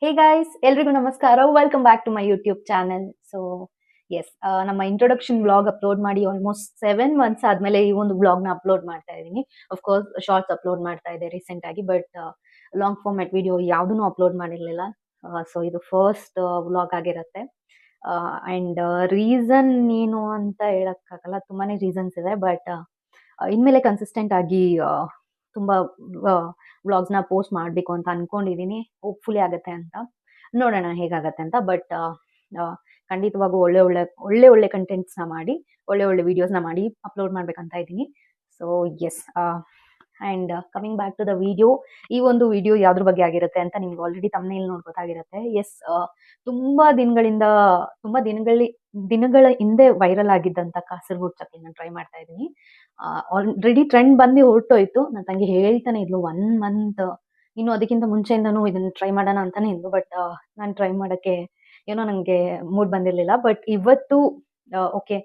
ಹೇ guys, ಎಲ್ರಿಗೂ ನಮಸ್ಕಾರ. Welcome back to my YouTube channel. So yes, ನಮ್ಮ ಇಂಟ್ರೊಡಕ್ಷನ್ ಬ್ಲಾಗ್ ಅಪ್ಲೋಡ್ ಮಾಡಿ ಆಲ್ಮೋಸ್ಟ್ 7 ಮಂತ್ಸ್ ಆದ್ಮೇಲೆ ಈ ಒಂದು ಬ್ಲಾಗ್ ನ ಅಪ್ಲೋಡ್ ಮಾಡ್ತಾ ಇದ್ದೀನಿ. ಕೋರ್ಸ್ ಶಾರ್ಟ್ಸ್ ಅಪ್ಲೋಡ್ ಮಾಡ್ತಾ ಇದೆ ರೀಸೆಂಟ್ ಆಗಿ, ಬಟ್ ಲಾಂಗ್ ಫಾರ್ಮ್ಯಾಟ್ ವಿಡಿಯೋ ಯಾವುದನ್ನು ಅಪ್ಲೋಡ್ ಮಾಡಿರ್ಲಿಲ್ಲ. ಸೊ ಇದು ಫಸ್ಟ್ ವ್ಲಾಗ್ ಆಗಿರುತ್ತೆ. ಅಂಡ್ ರೀಸನ್ ಏನು ಅಂತ ಹೇಳಕ್ಕಾಗಲ್ಲ, ತುಂಬಾನೇ ರೀಸನ್ಸ್ ಇದೆ. ಬಟ್ ಇನ್ಮೇಲೆ ಕನ್ಸಿಸ್ಟೆಂಟ್ ಆಗಿ ತುಂಬಾ ವ್ಲಾಗ್ಸ್ ನ ಪೋಸ್ಟ್ ಮಾಡ್ಬೇಕು ಅಂತ ಅನ್ಕೊಂಡಿದೀನಿ. ಹೋಪ್ಫುಲಿ ಆಗತ್ತೆ ಅಂತ, ನೋಡೋಣ ಹೇಗಾಗತ್ತೆ ಅಂತ. ಬಟ್ ಖಂಡಿತವಾಗೂ ಒಳ್ಳೆ ಒಳ್ಳೆ ಒಳ್ಳೆ ಒಳ್ಳೆ ಕಂಟೆಂಟ್ಸ್ ನ ಮಾಡಿ, ಒಳ್ಳೆ ಒಳ್ಳೆ ವಿಡಿಯೋಸ್ ನ ಮಾಡಿ ಅಪ್ಲೋಡ್ ಮಾಡ್ಬೇಕಂತ ಇದ್ದೀನಿ. So yes, and coming back to the video, ಈ ಒಂದು ವಿಡಿಯೋ ಯಾವ್ದ್ರ ಬಗ್ಗೆ ಆಗಿರುತ್ತೆ ಅಂತ ನಿಮ್ಗೆ ಆಲ್ರೆಡಿ ತಮ್ಮನೇಲಿ ನೋಡಿ ಗೊತ್ತಾಗಿರುತ್ತೆ. ಎಸ್, ತುಂಬಾ ದಿನಗಳ ಹಿಂದೆ ವೈರಲ್ ಆಗಿದ್ದಂತ ಕಾಸರಗೋಡು ಚಕ್ಲಿನ ಟ್ರೈ ಮಾಡ್ತಾ ಇದ್ದೀನಿ. ಆಲ್ರೆಡಿ ಟ್ರೆಂಡ್ ಬಂದು ಹೊರಟೋಯ್ತು. ನನ್ನ ತಂಗಿ ಹೇಳ್ತಾನೆ ಇದ್ಲು 1 ಮಂತ್, ಇನ್ನು ಅದಕ್ಕಿಂತ ಮುಂಚೆಯಿಂದನೂ ಇದನ್ನ ಟ್ರೈ ಮಾಡೋಣ ಅಂತಾನೆ ಇದ್ಲು. ಬಟ್ ನಾನು ಟ್ರೈ ಮಾಡಕ್ಕೆ ಏನೋ ನಂಗೆ ಮೂಡ್ ಬಂದಿರ್ಲಿಲ್ಲ. ಬಟ್ ಇವತ್ತು ಓಕೆ,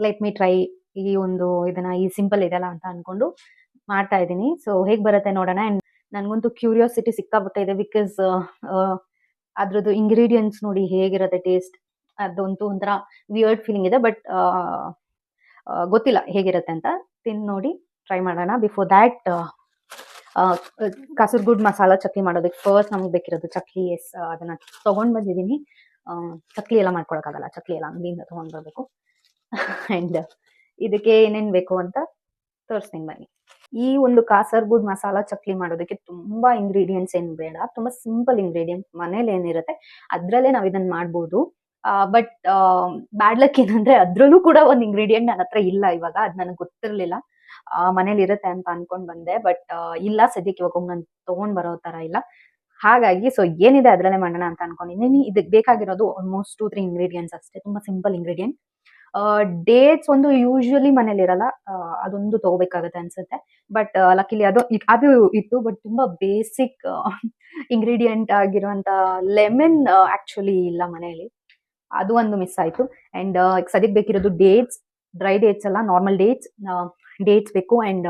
ಲೆಟ್ ಮೀ ಟ್ರೈ, ಈ ಸಿಂಪಲ್ ಇದೆಲ್ಲ ಅಂತ ಅನ್ಕೊಂಡು ಮಾಡ್ತಾ ಇದ್ದೀನಿ. ಸೊ ಹೇಗ್ ಬರುತ್ತೆ ನೋಡೋಣ. ಅಂಡ್ ನನ್ಗಂತೂ ಕ್ಯೂರಿಯಾಸಿಟಿ ಸಿಕ್ಕಾಬಿಟ್ಟೆ ಇದೆ, ಬಿಕಾಸ್ ಅದ್ರದ್ದು ಇಂಗ್ರೀಡಿಯೆಂಟ್ಸ್ ನೋಡಿ ಹೇಗಿರುತ್ತೆ ಟೇಸ್ಟ್, ಅದಂತೂ ಒಂಥರ ವಿಯರ್ಡ್ ಫೀಲಿಂಗ್ ಇದೆ. ಬಟ್ ಗೊತ್ತಿಲ್ಲ ಹೇಗಿರುತ್ತೆ ಅಂತ, ತಿಂದು ನೋಡಿ ಟ್ರೈ ಮಾಡೋಣ. ಬಿಫೋರ್ ದ್ಯಾಟ್, ಕಾಸರಗೋಡು ಮಸಾಲಾ ಚಕ್ಲಿ ಮಾಡೋದಕ್ಕೆ ಫಸ್ಟ್ ನಮ್ಗೆ ಬೇಕಿರೋದು ಚಕ್ಲಿ. ಎಸ್, ಅದನ್ನ ತಗೊಂಡ್ ಬಂದಿದ್ದೀನಿ. ಚಕ್ಲಿ ಎಲ್ಲ ಮಾಡ್ಕೊಳಕ್ಕಾಗಲ್ಲ, ಚಕ್ಲಿ ಎಲ್ಲ ಅಂಗಡಿಯಿಂದ ತಗೊಂಡ್ ಬರ್ಬೇಕು. ಅಂಡ್ ಇದಕ್ಕೆ ಏನೇನ್ ಬೇಕು ಅಂತ ತೋರಿಸ್ತೀನಿ ಬನ್ನಿ. ಈ ಒಂದು ಕಾಸರಗೋಡು ಮಸಾಲಾ ಚಕ್ಲಿ ಮಾಡೋದಕ್ಕೆ ತುಂಬಾ ಇಂಗ್ರೀಡಿಯೆಂಟ್ಸ್ ಏನ್ ಬೇಡ, ತುಂಬಾ ಸಿಂಪಲ್ ಇಂಗ್ರೀಡಿಯೆಂಟ್ಸ್ ಮನೇಲಿ ಏನಿರುತ್ತೆ ಅದ್ರಲ್ಲೇ ನಾವ್ ಇದನ್ನ ಮಾಡ್ಬೋದು. ಬಟ್ ಬ್ಯಾಡ್ ಲಕ್ ಏನಂದ್ರೆ ಅದ್ರಲ್ಲೂ ಕೂಡ ಒಂದು ಇಂಗ್ರೀಡಿಯೆಂಟ್ ನನ್ನ ಹತ್ರ ಇಲ್ಲ ಇವಾಗ. ಅದ್ ನನಗೆ ಗೊತ್ತಿರ್ಲಿಲ್ಲ, ಮನೇಲಿ ಇರುತ್ತೆ ಅಂತ ಅನ್ಕೊಂಡ್ ಬಂದೆ. ಬಟ್ ಇಲ್ಲ, ಸದ್ಯಕ್ಕೆ ಇವಾಗ ನಾನು ತಗೊಂಡ್ ಬರೋ ತರ ಇಲ್ಲ. ಹಾಗಾಗಿ ಸೊ ಏನಿದೆ ಅದ್ರಲ್ಲೇ ಮಾಡೋಣ ಅಂತ ಅನ್ಕೊಂಡಿದ್ದೀನಿ. ಇದಕ್ಕೆ ಬೇಕಾಗಿರೋದು ಆಲ್ಮೋಸ್ಟ್ 2-3 ಇಂಗ್ರೀಡಿಯೆಂಟ್ಸ್ ಅಷ್ಟೇ, ತುಂಬಾ ಸಿಂಪಲ್ ಇಂಗ್ರೀಡಿಯೆಂಟ್. ಡೇಟ್ಸ್ ಒಂದು ಯೂಶುವಲಿ ಮನೇಲಿ ಇರಲ್ಲ, ಅದೊಂದು ತಗೋಬೇಕಾಗತ್ತೆ ಅನ್ಸುತ್ತೆ. ಬಟ್ ಲಕ್ಕಿಲಿ ಅದು ಇತ್ತು. ಬಟ್ ತುಂಬಾ ಬೇಸಿಕ್ ಇಂಗ್ರೀಡಿಯೆಂಟ್ ಆಗಿರುವಂತ ಲೆಮನ್ ಆಕ್ಚುಲಿ ಇಲ್ಲ ಮನೆಯಲ್ಲಿ, ಅದು ಒಂದು ಮಿಸ್ ಆಯ್ತು. ಅಂಡ್ ಸದ್ಯಕ್ಕೆ ಬೇಕಿರೋದು ಡೇಟ್ಸ್, ಡ್ರೈ ಡೇಟ್ಸ್ ಅಲ್ಲ, ನಾರ್ಮಲ್ ಡೇಟ್ಸ್ ಬೇಕು. And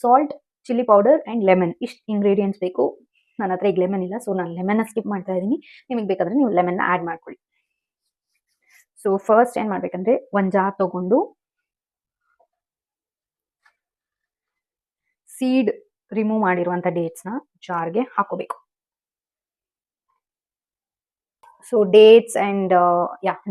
salt, chilli powder and lemon, ಇಷ್ಟು ಇಂಗ್ರೀಡಿಯೆಂಟ್ಸ್ ಬೇಕು. ನನ್ನ ಹತ್ರ ಈಗ ಲೆಮನ್ ಇಲ್ಲ, ಸೊ ನಾನು ಲೆಮನ್ ಸ್ಕಿಪ್ ಮಾಡ್ತಾ ಇದ್ದೀನಿ. ನಿಮಗೆ ಬೇಕಾದ್ರೆ ನೀವು ಲೆಮನ್ ಆಡ್ ಮಾಡ್ಕೊಳ್ಳಿ. ಸೊ ಫಸ್ಟ್ ಏನ್ ಮಾಡ್ಬೇಕಂದ್ರೆ, ಒಂದ್ ಜಾರ್ ತಗೊಂಡು ಸೀಡ್ ರಿಮೂವ್ ಮಾಡಿರುವಂತ ಡೇಟ್ಸ್ ನ ಜಾರ್ಗೆ ಹಾಕೋಬೇಕು. ಸೊ ಡೇಟ್ಸ್ ಅಂಡ್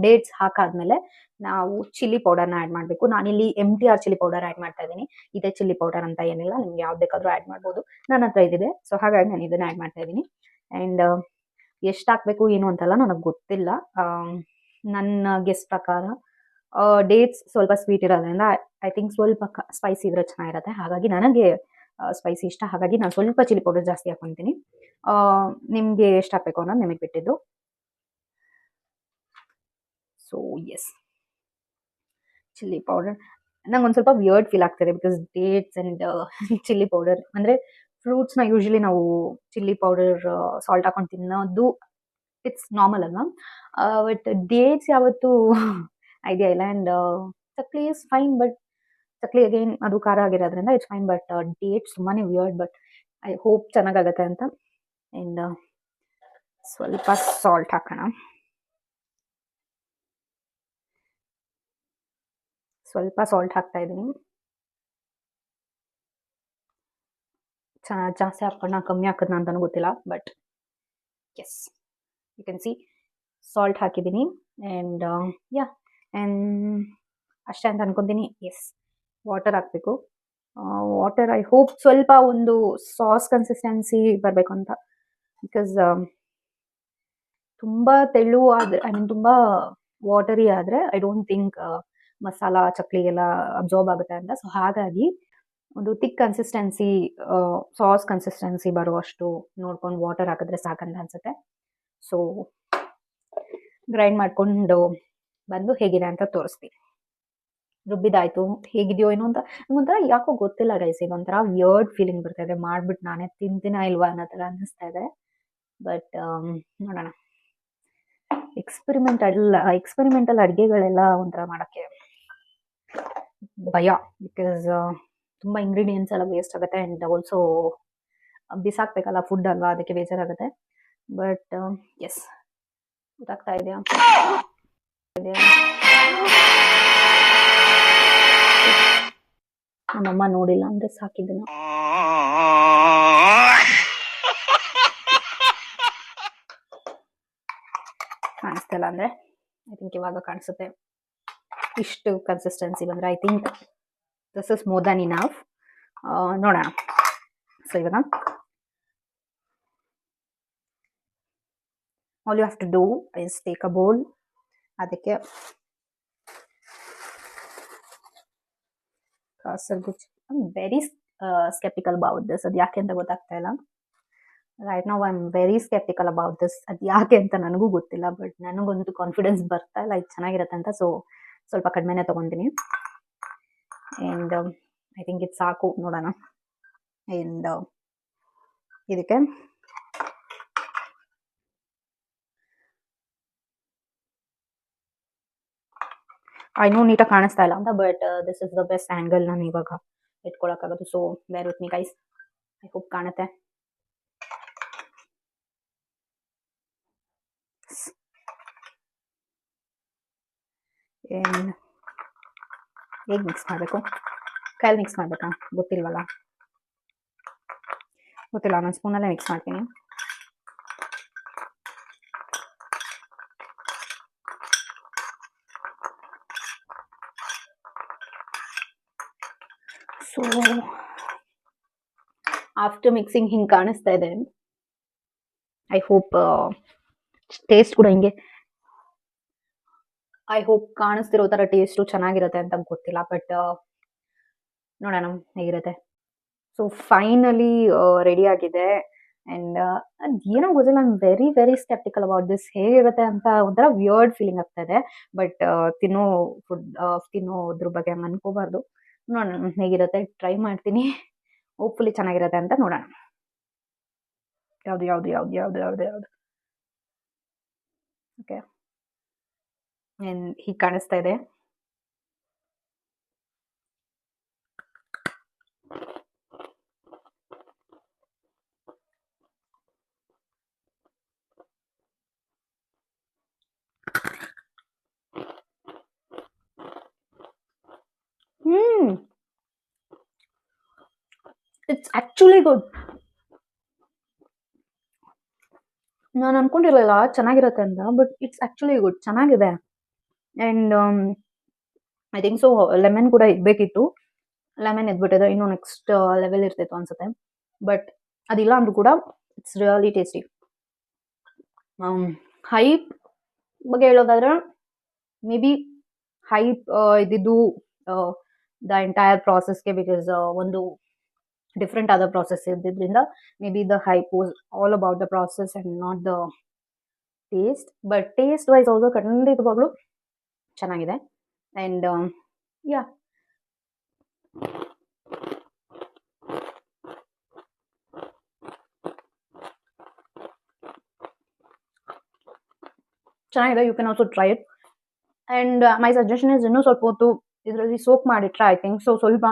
ಡೇಟ್ಸ್ ಹಾಕಾದ್ಮೇಲೆ ನಾವು ಚಿಲ್ಲಿ ಪೌಡರ್ನ ಆಡ್ ಮಾಡಬೇಕು. ನಾನಿಲ್ಲಿ MTR ಚಿಲ್ಲಿ ಪೌಡರ್ ಆಡ್ ಮಾಡ್ತಾ ಇದ್ದೀನಿ. ಇದೇ ಚಿಲ್ಲಿ ಪೌಡರ್ ಅಂತ ಏನಿಲ್ಲ, ನಿಮ್ಗೆ ಯಾವ್ದು ಬೇಕಾದ್ರೂ ಆಡ್ ಮಾಡ್ಬೋದು. ನನ್ನ ಹತ್ರ ಇದಿದೆ, ಸೊ ಹಾಗಾಗಿ ನಾನು ಇದನ್ನ ಆಡ್ ಮಾಡ್ತಾ ಇದ್ದೀನಿ. ಅಂಡ್ ಎಷ್ಟು ಹಾಕ್ಬೇಕು ಏನು ಅಂತೆಲ್ಲ ನನಗೆ ಗೊತ್ತಿಲ್ಲ. ನನ್ನ ಗೆಸ್ ಪ್ರಕಾರ ಡೇಟ್ಸ್ ಸ್ವಲ್ಪ ಸ್ವೀಟ್ ಇರೋದ್ರಿಂದ ಐ ಥಿಂಕ್ ಸ್ವಲ್ಪ ಸ್ಪೈಸಿ ಇದ್ರೆ ಚೆನ್ನಾಗಿರುತ್ತೆ. ಹಾಗಾಗಿ ನನಗೆ ಸ್ಪೈಸಿ ಇಷ್ಟ, ಹಾಗಾಗಿ ನಾನು ಸ್ವಲ್ಪ ಚಿಲ್ಲಿ ಪೌಡರ್ ಜಾಸ್ತಿ ಹಾಕೊಂತೀನಿ. ನಿಮ್ಗೆ ಎಷ್ಟು ಹಾಕ್ಬೇಕು ಅನ್ನೋದು ನಿಮಗೆ ಬಿಟ್ಟಿದ್ದು. ಸೊ ಎಸ್, ಚಿಲ್ಲಿ ಪೌಡರ್ ನಂಗೆ ಒಂದು ಸ್ವಲ್ಪ ವಿಯರ್ಡ್ ಫೀಲ್ ಆಗ್ತದೆ, because dates and chilli powder ಅಂದ್ರೆ ಫ್ರೂಟ್ಸ್ ನ ಯೂಶಲಿ ನಾವು ಚಿಲ್ಲಿ ಪೌಡರ್ ಸಾಲ್ಟ್ ಹಾಕೊಂಡು ತಿನ್ನೋದು ಇಟ್ಸ್ ನಾರ್ಮಲ್ ಅಲ್ವಾ. ಬಟ್ ಡೇಟ್ಸ್ ಯಾವತ್ತು ಐಡಿಯಾ ಇಲ್ಲ. And chakli is fine, but chakli again ಅದು ಖಾರ ಆಗಿರೋದ್ರಿಂದ ಇಟ್ಸ್ ಫೈನ್. ಬಟ್ ಡೇಟ್ಸ್ ತುಂಬಾನೇ ವಿಯರ್ಡ್, ಬಟ್ ಐ ಹೋಪ್ ಚೆನ್ನಾಗಾಗತ್ತೆ ಅಂತ. ಅಂಡ್ ಸ್ವಲ್ಪ ಸಾಲ್ಟ್ ಹಾಕೋಣ. ಸ್ವಲ್ಪ ಸಾಲ್ಟ್ ಹಾಕ್ತಾ ಇದ್ದೀನಿ. ಜಾಸ್ತಿ ಹಾಕೋಣ ಕಮ್ಮಿ ಹಾಕೋಣ ಅಂತಾನು ಗೊತ್ತಿಲ್ಲ. But yes, you can see salt ಹಾಕಿದ್ದೀನಿ. ಅಂಡ್ ಅಂಡ್ ಅಷ್ಟೇ ಅಂತ ಅನ್ಕೊಂತೀನಿ. ಎಸ್, ವಾಟರ್ ಹಾಕ್ಬೇಕು. ವಾಟರ್ ಐ ಹೋಪ್ ಸ್ವಲ್ಪ ಒಂದು ಸಾಸ್ ಕನ್ಸಿಸ್ಟೆನ್ಸಿ ಬರಬೇಕು ಅಂತ, ಬಿಕಾಸ್ ತುಂಬಾ ತೆಳು ಆದ್ರೆ, ಐ ಮೀನ್ ತುಂಬಾ ವಾಟರಿ ಆದ್ರೆ ಐ ಡೋಂಟ್ ಥಿಂಕ್ ಮಸಾಲಾ ಚಕ್ಲಿಗೆಲ್ಲ ಅಬ್ಸಾರ್ಬ್ ಆಗುತ್ತೆ ಅಂತ. ಸೊ ಹಾಗಾಗಿ ಒಂದು ಥಿಕ್ ಕನ್ಸಿಸ್ಟೆನ್ಸಿ, ಸಾಸ್ ಕನ್ಸಿಸ್ಟೆನ್ಸಿ ಬರುವಷ್ಟು ನೋಡ್ಕೊಂಡು ವಾಟರ್ ಹಾಕಿದ್ರೆ ಸಾಕಂತ ಅನ್ಸುತ್ತೆ. ಸೊ ಗ್ರೈಂಡ್ ಮಾಡ್ಕೊಂಡು ಬಂದು ಹೇಗಿದೆ ಅಂತ ತೋರಿಸ್ತೀನಿ. ರುಬ್ಬಿದಾಯ್ತು, ಹೇಗಿದೆಯೋ ಏನೋ ಅಂತ ಒಂಥರ ಯಾಕೋ ಗೊತ್ತಿಲ್ಲ ಗೈಸ್, ಈಗ ಒಂಥರ ವಿಯರ್ಡ್ ಫೀಲಿಂಗ್ ಬರ್ತಾ ಇದೆ. ಮಾಡ್ಬಿಟ್ಟು ನಾನೇ ತಿಂತೀನ ಇಲ್ವಾ ಅನ್ನೋ ತರ ಅನ್ನಿಸ್ತಾ ಇದೆ. ಬಟ್ ನೋಡೋಣ. ಎಕ್ಸ್ಪೆರಿಮೆಂಟಲ್ ಅಡುಗೆಗಳೆಲ್ಲ ಒಂಥರ ಮಾಡಕ್ಕೆ ಭಯ, ಬಿಕಾಸ್ ತುಂಬಾ ಇಂಗ್ರೀಡಿಯೆಂಟ್ಸ್ ಎಲ್ಲ ವೇಸ್ಟ್ ಆಗುತ್ತೆ. ಅಂಡ್ ಆಲ್ಸೋ ಬಿಸಾಕ್ಬೇಕಲ್ಲ ಫುಡ್ ಅಲ್ವಾ, ಅದಕ್ಕೆ ಬೇಜಾರಾಗುತ್ತೆ. ಬಟ್ ಎಸ್ ಗೊತ್ತಾಗ್ತಾ ಇದೆಯಾ? ನಮ್ಮಮ್ಮ ನೋಡಿಲ್ಲ ಅಂದ್ರೆ ಸಾಕಿದ್ದನು. ಕಾಣಿಸ್ತಿಲ್ಲ ಅಂದ್ರೆ ಐ ಥಿಂಕ್ ಇವಾಗ ಕಾಣಿಸುತ್ತೆ. ಇಷ್ಟು ಕನ್ಸಿಸ್ಟೆನ್ಸಿ ಬಂದ್ರೆ I think this is more than enough. ನೋಡೋಣ. ಸೊ ಇವಾಗ all you have to do is take a bowl. ಅದಕ್ಕೆ ಕಾಸರ್ಗುಚ್ಚ. I am very sceptical about this. ಅದು ಯಾಕೆ ಅಂತ ಗೊತ್ತಾಗ್ತಾ ಇಲ್ಲ. Right now I am very sceptical about this. ಅದು ಯಾಕೆ ಅಂತ ನನಗೂ ಗೊತ್ತಿಲ್ಲ, ಬಟ್ ನನಗೊಂದು ಕಾನ್ಫಿಡೆನ್ಸ್ ಬರ್ತಾ ಇಲ್ಲ ಇದು ಚೆನ್ನಾಗಿರುತ್ತೆ ಅಂತ. ಸೊ ಸ್ವಲ್ಪ ಕಡಿಮೆನೇ ತೊಗೊತೀನಿ. ಆ್ಯಂಡ್ ಐ ಥಿಂಕ್ ಇದು ಸಾಕು. ನೋಡೋಣ. ಆ್ಯಂಡ್ ಇದಕ್ಕೆ ಐ ನೋ ನೀಟಾಗಿ ಕಾಣಿಸ್ತಾ ಇಲ್ಲ ಅಂತ, but this is the best angle ನಾನು ಇವಾಗ ಇಟ್ಕೊಳಕ್ಕಾಗೋದು. So bear with me guys. I hope ಕಾಣುತ್ತೆ. ಹೇಗೆ ಮಿಕ್ಸ್ ಮಾಡಬೇಕು? ಕೈಯಲ್ಲಿ ಮಿಕ್ಸ್ ಮಾಡಬೇಕಾ? ಗೊತ್ತಿಲ್ವಲ್ಲ. ನಾನು ಸ್ಪೂನಲ್ಲೇ ಮಿಕ್ಸ್ ಮಾಡ್ತೀನಿ. ಸೊ ಆಫ್ಟರ್ ಮಿಕ್ಸಿಂಗ್ ಹಿಂಗೆ ಕಾಣಿಸ್ತಾ ಇದೆ. ಐ ಹೋಪ್ ಟೇಸ್ಟ್ ಕೂಡ ಹಿಂಗೆ, ಐ ಹೋಪ್ ಕಾಣಿಸ್ತಿರೋ ಥರ ಟೇಸ್ಟು ಚೆನ್ನಾಗಿರುತ್ತೆ ಅಂತ ಗೊತ್ತಿಲ್ಲ, ಬಟ್ ನೋಡೋಣ ಹೇಗಿರುತ್ತೆ. ಸೊ ಫೈನಲಿ ರೆಡಿ ಆಗಿದೆ. ಆ್ಯಂಡ್ ಅದು ಏನೋ ಗೊತ್ತಿಲ್ಲ, I am very very sceptical about this. ಹೇಗಿರುತ್ತೆ ಅಂತ ಒಂಥರ ವಿಯರ್ಡ್ ಫೀಲಿಂಗ್ ಆಗ್ತಾ ಇದೆ. ಬಟ್ ತಿನ್ನೋದ್ರ ಬಗ್ಗೆ ಹಂಗೆ ಅನ್ಕೋಬಾರ್ದು. ನೋಡೋಣ ಹೇಗಿರುತ್ತೆ. ಟ್ರೈ ಮಾಡ್ತೀನಿ. ಹೋಪ್ಫುಲಿ ಚೆನ್ನಾಗಿರುತ್ತೆ ಅಂತ ನೋಡೋಣ. ಯಾವುದು ಓಕೆ. ಹೀಗೆ ಕಾಣಿಸ್ತಾ ಇದೆ. It's actually good. ನಾನು ಅನ್ಕೊಂಡಿರಲಿಲ್ಲ ಚೆನ್ನಾಗಿರುತ್ತೆ ಅಂತ, ಬಟ್ ಇಟ್ಸ್ ಆಕ್ಚುಲಿ ಗುಡ್. ಚೆನ್ನಾಗಿದೆ. And I think so lemon ಕೂಡ ಇಡಬೇಕಿತ್ತು. ಲೆಮನ್ ಎದ್ಬಿಟ್ಟಿದೆ, ಇನ್ನೂ ನೆಕ್ಸ್ಟ್ ಲೆವೆಲ್ ಇರ್ತಿತ್ತು ಅನ್ಸುತ್ತೆ. ಬಟ್ ಅದಿಲ್ಲ ಅಂದ್ರೂ ಕೂಡ ಇಟ್ಸ್ ರಿಯಲಿ ಟೇಸ್ಟಿ. ಹೈಪ್ ಬಗ್ಗೆ ಹೇಳೋದಾದ್ರೆ ಮೇ ಬಿ ಹೈಪ್ ಇದ್ದಿದ್ದು ದ ಎಂಟೈರ್ ಪ್ರಾಸೆಸ್ಗೆ, ಬಿಕಾಸ್ ಒಂದು ಡಿಫ್ರೆಂಟ್ ಆದ ಪ್ರಾಸೆಸ್ ಇದ್ದಿದ್ರಿಂದ maybe the hype was all about the process and not the taste. But taste wise also ಖಂಡಿತವಾಗ್ಲೂ ಚೆನ್ನಾಗಿದೆ. ಆ್ಯಂಡ್ ಯಾ ಚೆನ್ನಾಗಿದೆ. You can also try it. And my suggestion is ಇನ್ನೂ ಸ್ವಲ್ಪ ಹೊತ್ತು ಇದರಲ್ಲಿ ಸೋಕ್ ಮಾಡಿಟ್ರೆ ಐ ಥಿಂಕ್ ಸೊ ಸ್ವಲ್ಪ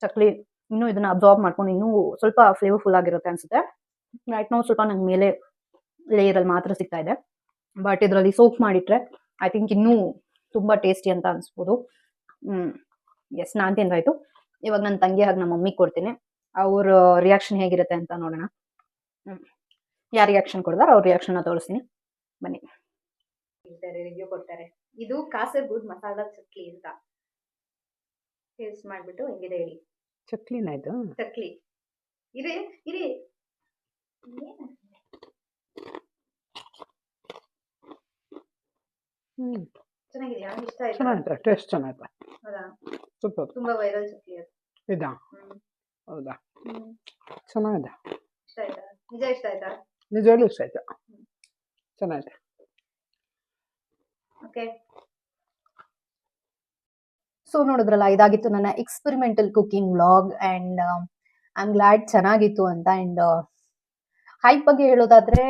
ಚಕ್ಲಿ ಇನ್ನೂ ಇದನ್ನು ಅಬ್ಸಾರ್ಬ್ ಮಾಡ್ಕೊಂಡು ಇನ್ನೂ ಸ್ವಲ್ಪ ಫ್ಲೇವರ್ಫುಲ್ ಆಗಿರುತ್ತೆ ಅನಿಸುತ್ತೆ. ರೈಟ್ ನಾವು ಸ್ವಲ್ಪ ನಂಗೆ ಮೇಲೆ ಲೇಯರಲ್ಲಿ ಮಾತ್ರ ಸಿಗ್ತಾ ಇದೆ, ಬಟ್ ಇದರಲ್ಲಿ ಸೋಕ್ ಮಾಡಿಟ್ರೆ ಐ ಥಿಂಕ್ ಇನ್ನೂ ತುಂಬ ಟೇಸ್ಟಿ ಅಂತ ಅನಿಸ್ಬೋದು. ಎಸ್, ನಾನು ತಿಂದಾಯ್ತು. ಇವಾಗ ನನ್ನ ತಂಗಿ ಹಾಗೆ ನಮ್ಮ ಮಮ್ಮಿಗೆ ಕೊಡ್ತೀನಿ. ಅವ್ರ ರಿಯಾಕ್ಷನ್ ಹೇಗಿರುತ್ತೆ ಅಂತ ನೋಡೋಣ. ಯಾರು ರಿಯಾಕ್ಷನ್ ಕೊಡ್ದಾರ ಅವ್ರ ರಿಯಾಕ್ಷನ್ನ ತೋರಿಸ್ತೀನಿ, ಬನ್ನಿ. ರಿವ್ಯೂ ಕೊಡ್ತಾರೆ. ಇದು ಕಾಸರಗೋಡು ಮಸಾಲಾ ಚಕ್ಲಿ ಅಂತ. ಟೇಸ್ಟ್ ಮಾಡಿಬಿಟ್ಟು ಹೆಂಗಿದೆ ಹೇಳಿ. ಚಕ್ಲಿನ ಇದು? ಚಕ್ಲಿ ಇದೆ ಇದೆ. ಚೆನ್ನಾಗಿದೆಯಾ? ಇಷ್ಟ ಆಯ್ತಾ? ಚೆನ್ನಾಗಿದೆ, ಟೇಸ್ಟ್ ಚೆನ್ನಾಗಿದೆ. ಹೌದಾ? ಸೂಪರ್. ತುಂಬಾ ವೈರಲ್ ಚಕ್ಲಿ ಅದು. ಇದಾ? ಹೌದಾ? ಚೆನ್ನಾಗಿದೆ. ಇಷ್ಟ ಆಯ್ತಾ? ನಿಜ ಇಷ್ಟ ಆಯ್ತಾ? ನಿಜವಾಗ್ಲೂ ಇಷ್ಟ ಆಯ್ತಾ? ಚೆನ್ನಾಗಿದೆ. ಓಕೆ. ಸೊ ನೋಡಿದ್ರಲ್ಲ, ಇದಾಗಿತ್ತು ನನ್ನ experimental cooking vlog. And I am glad ಚೆನ್ನಾಗಿತ್ತು ಅಂತ. ಆ್ಯಂಡ್ ಹೈಪ್ ಬಗ್ಗೆ ಹೇಳೋದಾದ್ರೆ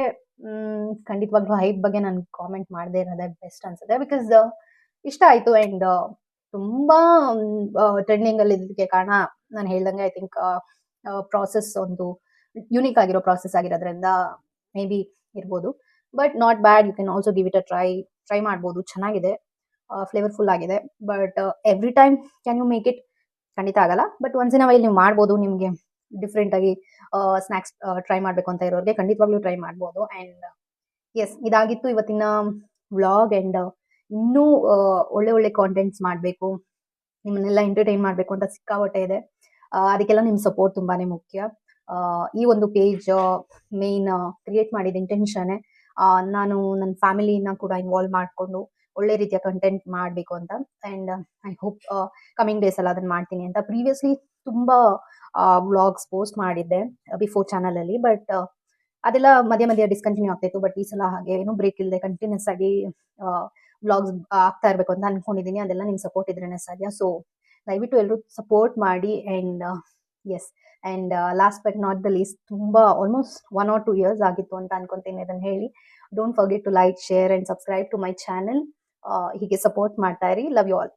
ಖಂಡಿತವಾಗ್ಲೂ ಹೈಪ್ ಬಗ್ಗೆ ನಾನು ಕಾಮೆಂಟ್ ಮಾಡದೇ ಇರೋದೇ ಬೆಸ್ಟ್ ಅನ್ಸುತ್ತೆ, ಬಿಕಾಸ್ ಇಷ್ಟ ಆಯಿತು. ಆ್ಯಂಡ್ ತುಂಬ ಟ್ರೆಂಡಿಂಗಲ್ಲಿ ಇದಕ್ಕೆ ಕಾರಣ ನಾನು ಹೇಳ್ದಂಗೆ ಐ ಥಿಂಕ್ ಪ್ರಾಸೆಸ್ ಒಂದು ಯುನೀಕ್ ಆಗಿರೋ ಪ್ರಾಸೆಸ್ ಆಗಿರೋದ್ರಿಂದ ಮೇ ಬಿ ಇರ್ಬೋದು. But not bad, you can also give it a try ಮಾಡ್ಬೋದು, ಚೆನ್ನಾಗಿದೆ, ಫ್ಲೇವರ್ಫುಲ್ ಆಗಿದೆ. But every time can you make it? ಖಂಡಿತ ಆಗಲ್ಲ. But once in a while ನೀವು ಮಾಡ್ಬೋದು. ನಿಮಗೆ ಡಿಫ್ರೆಂಟ್ ಆಗಿ ಸ್ನ್ಯಾಕ್ಸ್ ಟ್ರೈ ಮಾಡಬೇಕು ಅಂತ ಇರೋರಿಗೆ ಖಂಡಿತವಾಗ್ಲೂ ಟ್ರೈ ಮಾಡ್ಬೋದು. ಆ್ಯಂಡ್ ಎಸ್, ಇದಾಗಿತ್ತು ಇವತ್ತಿನ ವ್ಲಾಗ್. ಆ್ಯಂಡ್ ಇನ್ನೂ ಒಳ್ಳೆ ಒಳ್ಳೆ ಕಾಂಟೆಂಟ್ಸ್ ಮಾಡಬೇಕು, ನಿಮ್ಮನ್ನೆಲ್ಲ ಎಂಟರ್ಟೈನ್ ಮಾಡಬೇಕು ಅಂತ ಸಿಕ್ಕಾಪಟ್ಟೆ ಇದೆ. ಅದಕ್ಕೆಲ್ಲ ನಿಮ್ಮ ಸಪೋರ್ಟ್ ತುಂಬಾನೇ ಮುಖ್ಯ. ಈ ಒಂದು ಪೇಜ್ ಮೇನ್ ಕ್ರಿಯೇಟ್ ಮಾಡಿದ ಇಂಟೆನ್ಷನ್ನೇ ನಾನು ನನ್ನ ಫ್ಯಾಮಿಲಿನ ಕೂಡ ಇನ್ವಾಲ್ವ್ ಮಾಡಿಕೊಂಡು ಒಳ್ಳೆ ರೀತಿಯ ಕಂಟೆಂಟ್ ಮಾಡಬೇಕು ಅಂತ. And I hope coming days ಎಲ್ಲ ಅದನ್ನು ಮಾಡ್ತೀನಿ ಅಂತ. ಪ್ರೀವಿಯಸ್ಲಿ ತುಂಬ ವ್ಲಾಗ್ಸ್ ಪೋಸ್ಟ್ ಮಾಡಿದ್ದೆ ಬಿಫೋರ್ ಚಾನಲಲ್ಲಿ, ಬಟ್ ಅದೆಲ್ಲ ಮಧ್ಯ ಮಧ್ಯ ಡಿಸ್ಕಂಟಿನ್ಯೂ ಆಗ್ತಾಯಿತ್ತು. ಬಟ್ ಈ ಸಲ ಹಾಗೆ ಏನೂ ಬ್ರೇಕ್ ಇಲ್ಲದೆ ಕಂಟಿನ್ಯೂಸ್ ಆಗಿ ವ್ಲಾಗ್ಸ್ ಆಗ್ತಾ ಇರಬೇಕು ಅಂತ ಅನ್ಕೊಂಡಿದ್ದೀನಿ. ಅದೆಲ್ಲ ನಿಮ್ಮ ಸಪೋರ್ಟ್ ಇದ್ರೇನೆ ಸಾಧ್ಯ. ಸೊ ದಯವಿಟ್ಟು ಎಲ್ಲರೂ ಸಪೋರ್ಟ್ ಮಾಡಿ. And yes, and last but not the least, ತುಂಬ ಆಲ್ಮೋಸ್ಟ್ 1 or 2 years ಆಗಿತ್ತು ಅಂತ ಅನ್ಕೊಂತೀನಿ ಅದನ್ನು ಹೇಳಿ. Don't forget to like, share and subscribe to my channel. ಹೀಗೆ ಸಪೋರ್ಟ್ ಮಾಡ್ತಾ ಇರಿ. Love you all.